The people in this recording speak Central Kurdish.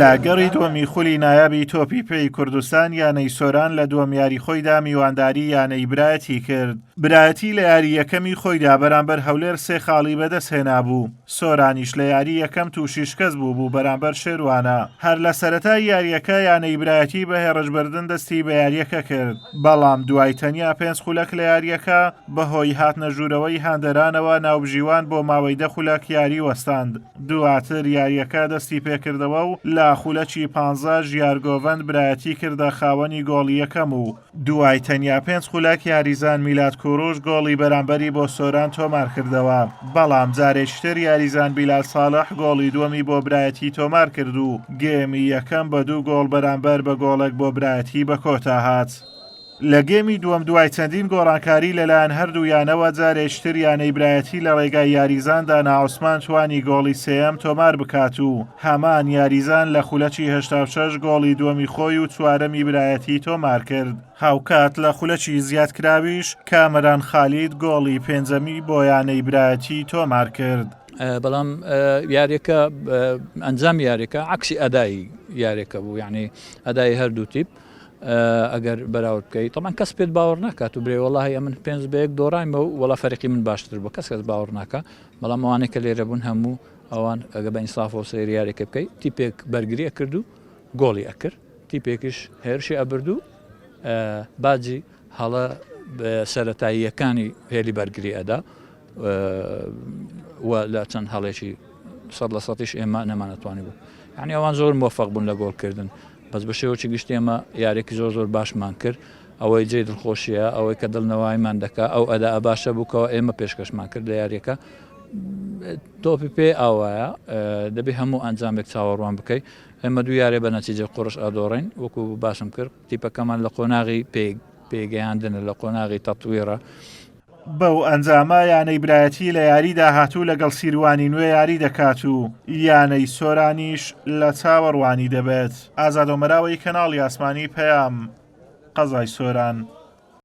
لە گەڕی دووەمی خولی نایابی تۆپی پێی کوردستان یانەی سۆران لە دووەم یاریخۆیدا میوانداری یانەی برایەتی کرد. برایەتی لە یاری یەکەمی خۆیدا بەرامبەر هەولێر سێ خاڵی بەدەست هێنابوو. سۆرانیش لە یاری یەکەم تووشی شکەست بوو بەرامبەر شێروانە. هەر لە سەرەتای یاریەکە یانەی برایەتی بە هێڕشبردن دەستی بە یاریەکە کرد. بەڵام دوای تەنیا 5 خولەک لە یاریەکە بەهۆی هاتنە ژوورەوەی هاندەرانەوە ناوبژیوان بۆ ماوەی 10 خولەک یاری وەستاند. دواتر یاریەکە دەستی پێکردەوە و لە خولەکی 15 ژیارگۆڤەند برایەتی کردە خاوەنی گۆڵی یەکەم و دوای تەنیا 5 خولەک یاریزان میلاد کوڕوش گۆڵی بەرامبەری بۆ سۆران تۆمار کردەوە. بەڵام جارێکتر یاریزان بیلال ساڵح گۆڵی دووەمی بۆ برایەتی تۆمار کرد و گێمی یەکەم بە 2 گۆڵ بەرامبەر بە گۆڵێک بۆ برایەتی بە کۆتا هات. لە گێمی دووەم دوای چەندین گۆڕانکاری لەلایەن هەردوویانەوە جارێکتر یانەی برایەتی لە ڕێگای یاریزاندا ناعوسمان توانی گۆڵی سێەم تۆمار بکات و هەمان یاریزان لە خولەکی 86 گۆڵی دووەمی خۆی و چوارەمی برایەتی تۆمار کرد. هاوکات لە خولەکی زیادکراویش کامەران خالید گۆڵی پێنجەمی بۆ یانەی برایەتی تۆمار کرد. بەڵام یاریەکە ئەنجام یاریەکە عکسی ئەدایی یاریەکە بوو، یعنی ئەدای هەردوو تیپ ئەگەر بەراورد بکەیت تەمان کەس پێت باوەڕ ناکات و برێ وەڵاهی من 5 بە 1 دۆڕایمە و وەڵا فەرقی من باشتر بوو، کەس باوەڕ ناکە. بەڵام ئەوانەی کە لێرە بوون هەموو ئەوان ئەگە بە ئینسافەوە سەیری یاریەکە بکەیت تیپێک بەرگری ئەکرد و گۆڵی ئەکرد، تیپێکیش هێرشی ئەبرد و باجی هەڵە سەرەتاییەکانی هێلی بەرگری ئەدا و لە چەند هەڵێکی 100% ئێمە نەمانەتوانی بوو. یعنی ئەوان زۆر موفق بوون لە گۆڵکردن. بەس بە شێوەیەکی گشتی ئێمە یارێکی زۆر باشمان کرد، ئەوەی جێ دڵخۆشیە، ئەوەی کە دڵنەوایمان دەکا، ئەو ئەدا باشە بووکەوە ئێمە پێشکەشمان کرد لە یاریەکە. تۆپی پێ ئاوایە دەبێ هەموو ئەنجامێک چاوەڕوان بکەیت. ئێمە دوو یارێ بە نەتیجە قوڕش ئادۆڕین وەکو باشم کرد. تیپەکەمان لە قۆناغی پێگەیاندنە، لە قۆناغی تەتویرە. بەو ئەنجامە یانەی برایەتی لە یاریدا هاتوو لەگەڵ سیروانی نوێ یاری دەکات و یانەی سۆرانیش لە چاوەڕوانی دەبێت. ئازادۆمەراوی کەناڵی ئاسمانی پەیام، قەزای سۆران.